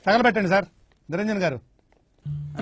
తగలబెట్టండి sir Niranjan గారు.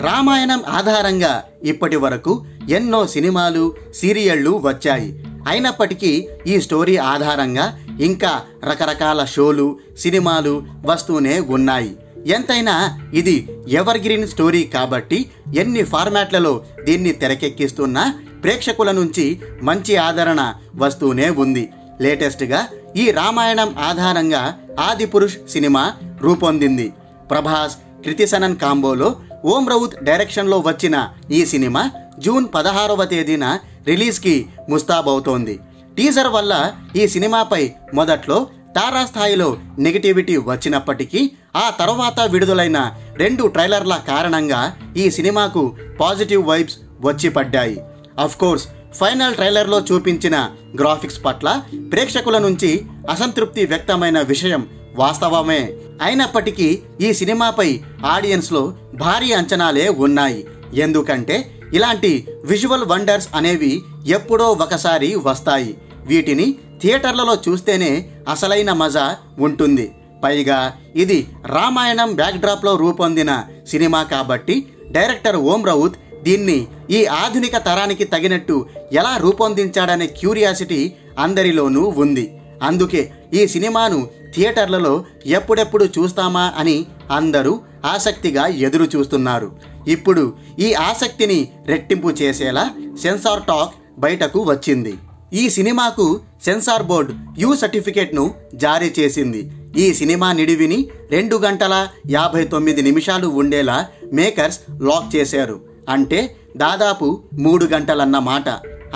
రామాయణం ఆధారంగా ఇప్పటి వరకు ఎన్నో సినిమాలు, సీరియళ్లు వచ్చాయి. అయినప్పటికీ ఈ స్టోరీ ఆధారంగా ఇంకా రకరకాల షోలు, సినిమాలు వస్తూనే ఉన్నాయి. ఎంతైనా ఇది ఎవర్ గ్రీన్ స్టోరీ కాబట్టి ఎన్ని ఫార్మాట్లలో దీన్ని తెరకెక్కిస్తున్నా ప్రేక్షకుల నుంచి మంచి ఆదరణ వస్తూనే ఉంది. లేటెస్ట్గా ఈ రామాయణం ఆధారంగా ఆదిపురుష్ సినిమా రూపొందింది. ప్రభాస్, కృతి సనన్ కాంబోలో ఓం రౌత్ డైరెక్షన్లో వచ్చిన ఈ సినిమా జూన్ 16వ తేదీన రిలీజ్కి ముస్తాబవుతోంది. టీజర్ వల్ల ఈ సినిమాపై మొదట్లో తారాస్థాయిలో నెగిటివిటీ వచ్చినప్పటికీ ఆ తర్వాత విడుదలైన 2 ట్రైలర్ల కారణంగా ఈ సినిమాకు పాజిటివ్ వైబ్స్ వచ్చి పడ్డాయి. అఫ్కోర్స్ ఫైనల్ ట్రైలర్లో చూపించిన గ్రాఫిక్స్ పట్ల ప్రేక్షకుల నుంచి అసంతృప్తి వ్యక్తమైన విషయం వాస్తవమే. అయినప్పటికీ ఈ సినిమాపై ఆడియన్స్లో భారీ అంచనాలే ఉన్నాయి. ఎందుకంటే ఇలాంటి విజువల్ వండర్స్ అనేవి ఎప్పుడో ఒకసారి వస్తాయి. వీటిని థియేటర్లలో చూస్తేనే అసలైన మజా ఉంటుంది. పైగా ఇది రామాయణం బ్యాక్డ్రాప్లో రూపొందిన సినిమా కాబట్టి డైరెక్టర్ ఓం రౌత్ దీన్ని ఈ ఆధునిక తరానికి తగినట్టు ఎలా రూపొందించాడనే క్యూరియాసిటీ అందరిలోనూ ఉంది. అందుకే ఈ సినిమాను థియేటర్లలో ఎప్పుడెప్పుడు చూస్తామా అని అందరూ ఆసక్తిగా ఎదురు చూస్తున్నారు. ఇప్పుడు ఈ ఆసక్తిని రెట్టింపు చేసేలా సెన్సార్ టాక్ బయటకు వచ్చింది. ఈ సినిమాకు సెన్సార్ బోర్డు యూ సర్టిఫికేట్ను జారీ చేసింది. ఈ సినిమా నిడివిని 2 గంటల 59 నిమిషాలు ఉండేలా మేకర్స్ లాక్ చేశారు. అంటే దాదాపు 3 గంటలన్నమాట.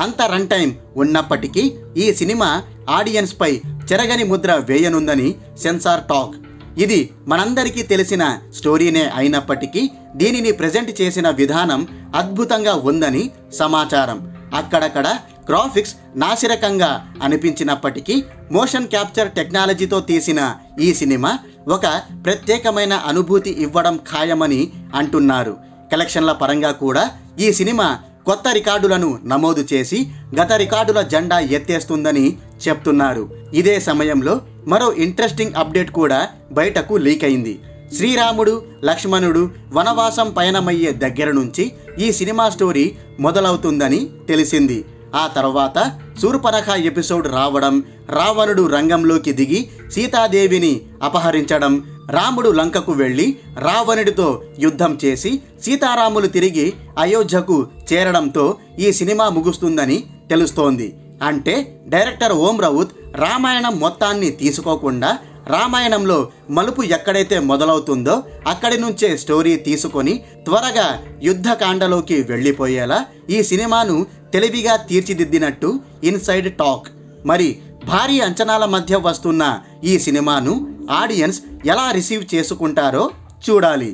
అంత రన్ టైం ఉన్నప్పటికీ ఈ సినిమా ఆడియన్స్పై చెరగని ముద్ర వేయనుందని సెన్సార్ టాక్. ఇది మనందరికీ తెలిసిన స్టోరీనే అయినప్పటికీ దీనిని ప్రెజెంట్ చేసిన విధానం అద్భుతంగా ఉందని సమాచారం. అక్కడక్కడ గ్రాఫిక్స్ నాసిరకంగా అనిపించినప్పటికీ మోషన్ క్యాప్చర్ టెక్నాలజీతో తీసిన ఈ సినిమా ఒక ప్రత్యేకమైన అనుభూతి ఇవ్వడం ఖాయమని అంటున్నారు. కలెక్షన్ల పరంగా కూడా ఈ సినిమా కొత్త రికార్డులను నమోదు చేసి గత రికార్డుల జెండా ఎత్తేస్తుందని చెప్తున్నారు. ఇదే సమయంలో మరో ఇంట్రెస్టింగ్ అప్డేట్ కూడా బయటకు లీక్ అయింది. శ్రీరాముడు, లక్ష్మణుడు వనవాసం పయనమయ్యే దగ్గర నుంచి ఈ సినిమా స్టోరీ మొదలవుతుందని తెలిసింది. ఆ తర్వాత శూర్పణఖ ఎపిసోడ్ రావడం, రావణుడు రంగంలోకి దిగి సీతాదేవిని అపహరించడం, రాముడు లంకకు వెళ్ళి రావణుడితో యుద్ధం చేసి సీతారాములు తిరిగి అయోధ్యకు చేరడంతో ఈ సినిమా ముగుస్తుందని తెలుస్తోంది. అంటే డైరెక్టర్ ఓం రౌత్ రామాయణం మొత్తాన్ని తీసుకోకుండా రామాయణంలో మలుపు ఎక్కడైతే మొదలవుతుందో అక్కడి నుంచే స్టోరీ తీసుకొని త్వరగా యుద్ధకాండలోకి వెళ్ళిపోయేలా ఈ సినిమాను తెలివిగా తీర్చిదిద్దినట్టు ఇన్సైడ్ టాక్. మరి భారీ అంచనాల మధ్య వస్తున్న ఈ సినిమాను ఆడియన్స్ ఎలా రిసీవ్ చేసుకుంటారో చూడాలి.